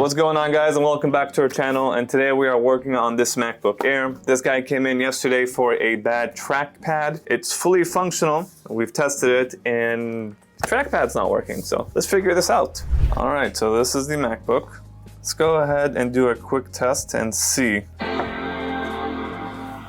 What's going on, guys, and welcome back to our channel. And today we are working on this MacBook Air. This guy came in yesterday for a bad trackpad. It's fully functional. We've tested it and the trackpad's not working. So let's figure this out. All right, so this is the MacBook. Let's go ahead and do a quick test and see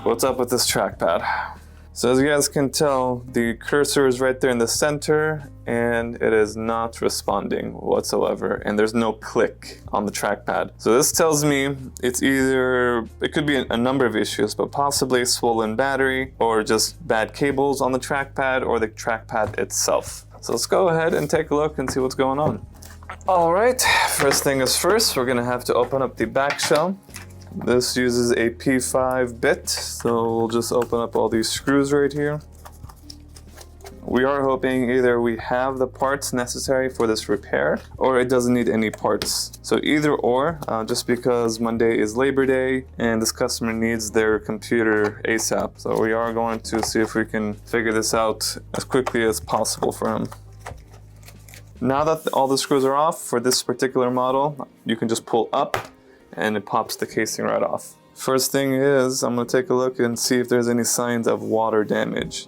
what's up with this trackpad. So as you guys can tell, the cursor is right there in the center and it is not responding whatsoever, and there's no click on the trackpad. So this tells me it's either, it could be a number of issues, but possibly a swollen battery or just bad cables on the trackpad or the trackpad itself. So let's go ahead and take a look and see what's going on. All right, first thing is first, we're gonna have to open up the back shell. This uses a P5 bit, so we'll just open up all these screws right here. We are hoping either we have the parts necessary for this repair, or it doesn't need any parts. So either or, just because Monday is Labor Day and this customer needs their computer ASAP. So we are going to see if we can figure this out as quickly as possible for him. Now that all the screws are off for this particular model, you can just pull up and it pops the casing right off. First thing is, I'm gonna take a look and see if there's any signs of water damage.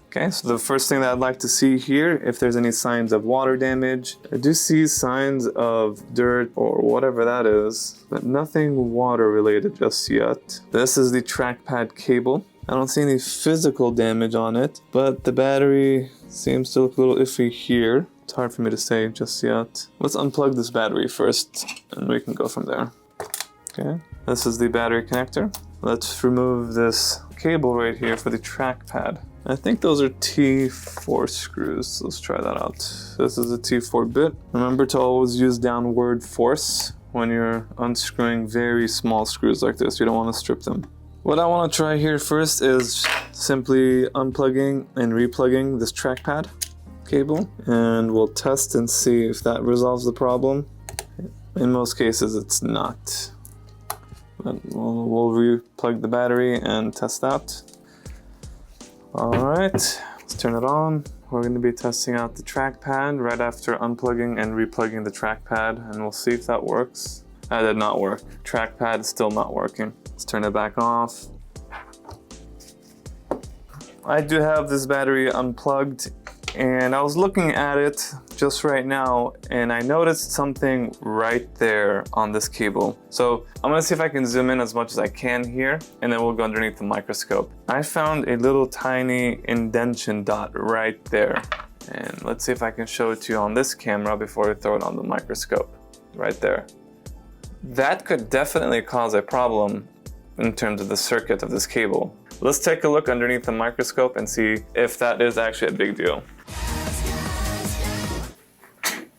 Okay, so the first thing that I'd like to see here, if there's any signs of water damage. I do see signs of dirt or whatever that is, but nothing water related just yet. This is the trackpad cable. I don't see any physical damage on it, but the battery seems to look a little iffy here. It's hard for me to say just yet. Let's unplug this battery first and we can go from there. Okay, this is the battery connector. Let's remove this cable right here for the trackpad. I think those are T4 screws. Let's try that out. This is a T4 bit. Remember to always use downward force when you're unscrewing very small screws like this. You don't want to strip them. What I want to try here first is simply unplugging and replugging this trackpad cable, and we'll test and see if that resolves the problem. In most cases it's not, but we'll replug the battery and test that. Alright, let's turn it on. We're going to be testing out the trackpad right after unplugging and replugging the trackpad, and we'll see if that works. That did not work. Trackpad is still not working. Let's turn it back off. I do have this battery unplugged, and I was looking at it just right now and I noticed something right there on this cable. So I'm gonna see if I can zoom in as much as I can here, and then we'll go underneath the microscope. I found a little tiny indentation dot right there, and let's see if I can show it to you on this camera before I throw it on the microscope. Right there. That could definitely cause a problem in terms of the circuit of this cable. Let's take a look underneath the microscope and see if that is actually a big deal.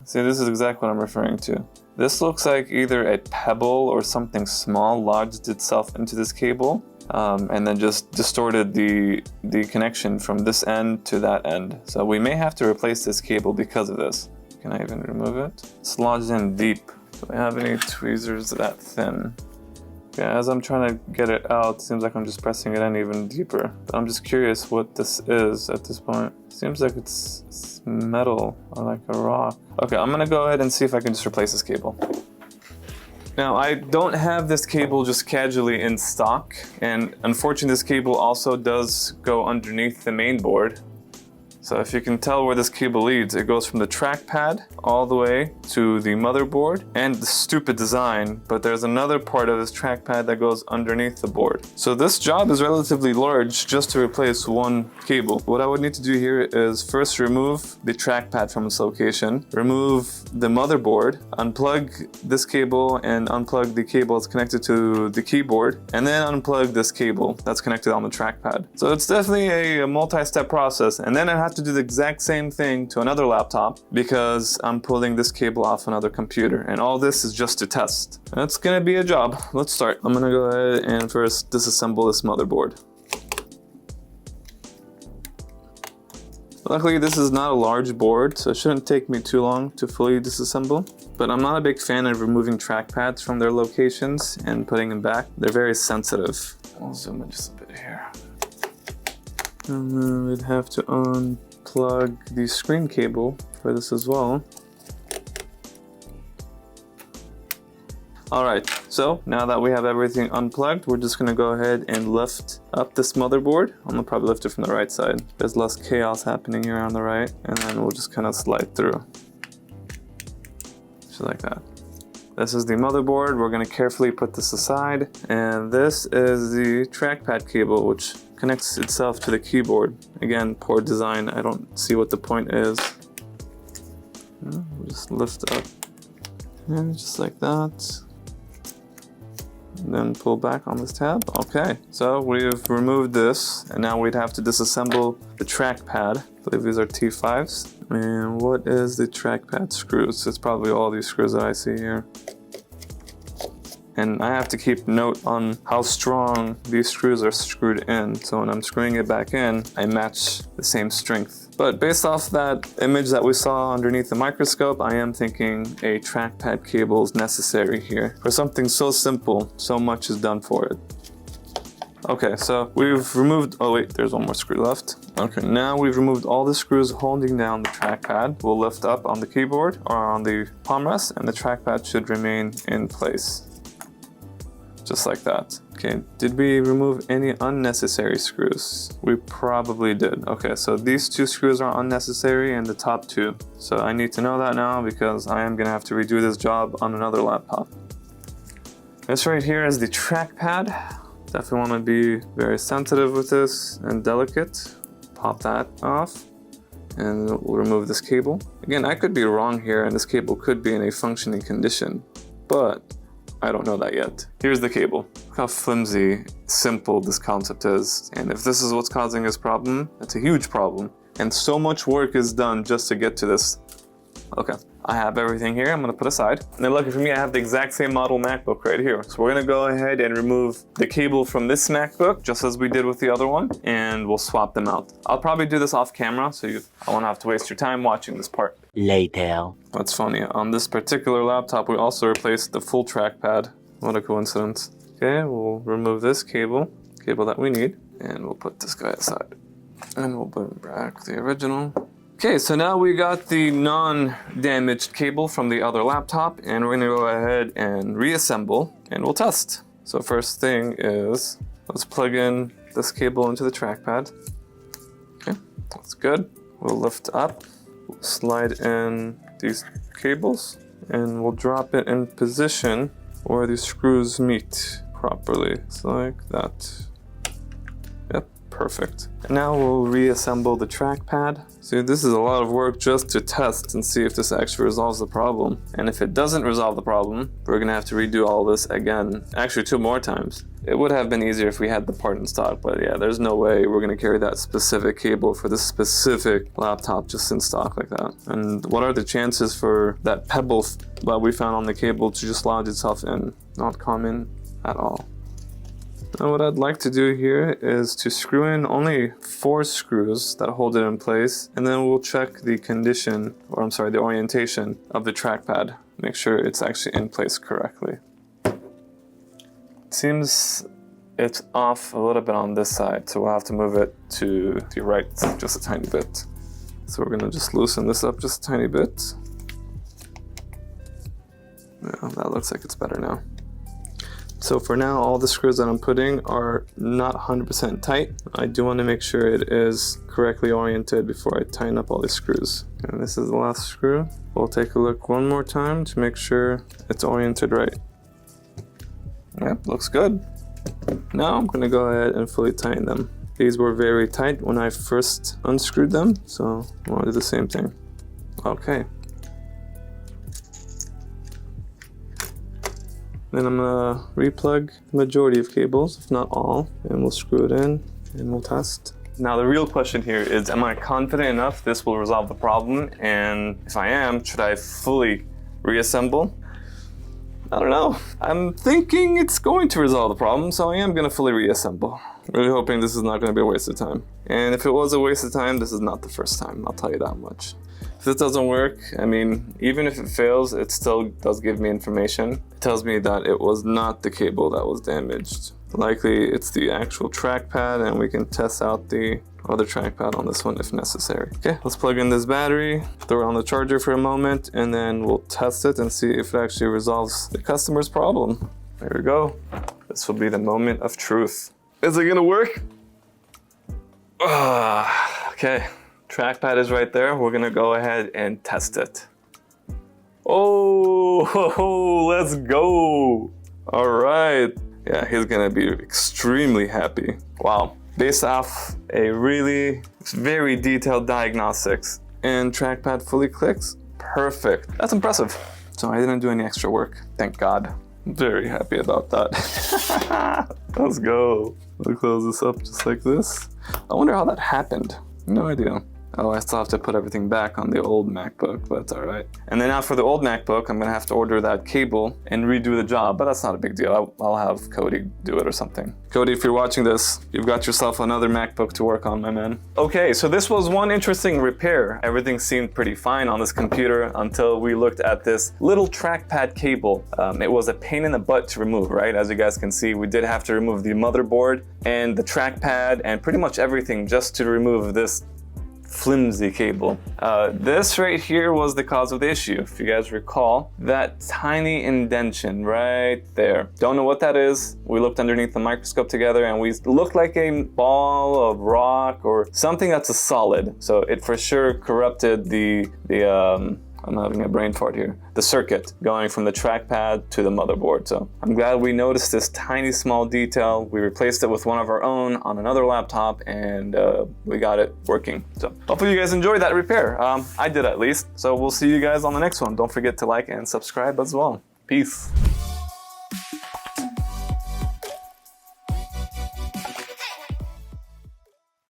See, this is exactly what I'm referring to. This looks like either a pebble or something small lodged itself into this cable, and then just distorted the connection from this end to that end. So we may have to replace this cable because of this. Can I even remove it? It's lodged in deep. Do I have any tweezers that thin? Yeah, as I'm trying to get it out, it seems like I'm just pressing it in even deeper. But I'm just curious what this is at this point. Seems like it's metal or like a rock. Okay, I'm gonna go ahead and see if I can just replace this cable. Now, I don't have this cable just casually in stock, and unfortunately this cable also does go underneath the main board. So if you can tell where this cable leads, it goes from the trackpad all the way to the motherboard, and the stupid design, but there's another part of this trackpad that goes underneath the board. So this job is relatively large just to replace one cable. What I would need to do here is first remove the trackpad from its location, remove the motherboard, unplug this cable and unplug the cable that's connected to the keyboard, and then unplug this cable that's connected on the trackpad. So it's definitely a multi-step process, and then I have to do the exact same thing to another laptop because I'm pulling this cable off another computer, and all this is just to test. That's gonna be a job. Let's start. I'm gonna go ahead and first disassemble this motherboard. Luckily this is not a large board, so it shouldn't take me too long to fully disassemble, but I'm not a big fan of removing trackpads from their locations and putting them back. They're very sensitive. I'll zoom in just a bit here. And then we'd have to unplug the screen cable for this as well. All right, so now that we have everything unplugged, we're just gonna go ahead and lift up this motherboard. I'm gonna probably lift it from the right side. There's less chaos happening here on the right, and then we'll just kind of slide through. Just like that. This is the motherboard. We're gonna carefully put this aside. And this is the trackpad cable, which connects itself to the keyboard. Again, poor design. I don't see what the point is. We'll just lift up, and just like that. And then pull back on this tab. Okay, so we've removed this, and now we'd have to disassemble the trackpad. I believe these are T5s. And what is the trackpad screws? It's probably all these screws that I see here. And I have to keep note on how strong these screws are screwed in. So when I'm screwing it back in, I match the same strength. But based off that image that we saw underneath the microscope, I am thinking a trackpad cable is necessary here. For something so simple, so much is done for it. Okay, so we've removed, oh wait, there's one more screw left. Okay, now we've removed all the screws holding down the trackpad. We'll lift up on the keyboard or on the palm rest, and the trackpad should remain in place. Just like that. Okay, did we remove any unnecessary screws? We probably did. Okay, so these two screws are unnecessary and the top two. So I need to know that now because I am gonna have to redo this job on another laptop. This right here is the trackpad. Definitely want to be very sensitive with this and delicate. Pop that off and we'll remove this cable. Again, I could be wrong here and this cable could be in a functioning condition, but I don't know that yet. Here's the cable. Look how flimsy, simple this concept is. And if this is what's causing this problem, it's a huge problem. And so much work is done just to get to this. Okay, I have everything here. I'm gonna put aside. And then lucky for me, I have the exact same model MacBook right here. So we're gonna go ahead and remove the cable from this MacBook, just as we did with the other one, and we'll swap them out. I'll probably do this off camera, so I won't have to waste your time watching this part. Later. That's funny. On this particular laptop, we also replaced the full trackpad. What a coincidence. Okay, we'll remove this cable that we need, and we'll put this guy aside. And we'll put back the original. Okay, so now we got the non-damaged cable from the other laptop, and we're gonna go ahead and reassemble, and we'll test. So first thing is, let's plug in this cable into the trackpad. Okay, that's good. We'll lift up, slide in these cables, and we'll drop it in position where the screws meet properly. So like that. Yep, perfect. And now we'll reassemble the trackpad. See, this is a lot of work just to test and see if this actually resolves the problem. And if it doesn't resolve the problem, we're gonna have to redo all this again. Actually, 2 more times. It would have been easier if we had the part in stock, but yeah, there's no way we're gonna carry that specific cable for this specific laptop just in stock like that. And what are the chances for that pebble that we found on the cable to just lodge itself in? Not common at all. Now what I'd like to do here is to screw in only 4 screws that hold it in place, and then we'll check the condition, or I'm sorry, the orientation of the trackpad. Make sure it's actually in place correctly. It seems it's off a little bit on this side, so we'll have to move it to the right just a tiny bit. So we're gonna just loosen this up just a tiny bit. Yeah, that looks like it's better now. So for now, all the screws that I'm putting are not 100% tight. I do want to make sure it is correctly oriented before I tighten up all the screws. And this is the last screw. We'll take a look one more time to make sure it's oriented right. Yep, looks good. Now I'm gonna go ahead and fully tighten them. These were very tight when I first unscrewed them, so I want to do the same thing. Okay. Then I'm gonna replug the majority of cables, if not all, and we'll screw it in and we'll test. Now the real question here is, am I confident enough this will resolve the problem? And if I am, should I fully reassemble? I don't know. I'm thinking it's going to resolve the problem, so I am gonna fully reassemble. Really hoping this is not gonna be a waste of time. And if it was a waste of time, this is not the first time, I'll tell you that much. If this doesn't work, I mean, even if it fails, it still does give me information. It tells me that it was not the cable that was damaged. Likely it's the actual trackpad, and we can test out the other trackpad on this one if necessary. Okay, let's plug in this battery, throw it on the charger for a moment, and then we'll test it and see if it actually resolves the customer's problem. There we go. This will be the moment of truth. Is it gonna work? Okay, trackpad is right there. We're gonna go ahead and test it. Oh, let's go. All right. Yeah, he's gonna be extremely happy. Wow. Based off a really very detailed diagnostics and trackpad fully clicks, perfect. That's impressive. So I didn't do any extra work, thank God. I'm very happy about that. Let's go. We'll close this up just like this. I wonder how that happened. No idea. Oh, I still have to put everything back on the old MacBook, but it's all right. And then now for the old MacBook, I'm gonna have to order that cable and redo the job, but that's not a big deal. I'll have Cody do it or something. Cody, if you're watching this, you've got yourself another MacBook to work on, my man. Okay, so this was one interesting repair. Everything seemed pretty fine on this computer until we looked at this little trackpad cable. It was a pain in the butt to remove, right? As you guys can see, we did have to remove the motherboard and the trackpad and pretty much everything just to remove this flimsy cable. This right here was the cause of the issue. If you guys recall, that tiny indentation right there. Don't know what that is. We looked underneath the microscope together and we looked like a ball of rock or something that's a solid. So it for sure corrupted the I'm having a brain fart here. The circuit going from the trackpad to the motherboard. So I'm glad we noticed this tiny small detail. We replaced it with one of our own on another laptop and we got it working. So hopefully you guys enjoyed that repair. I did at least. So we'll see you guys on the next one. Don't forget to like and subscribe as well. Peace.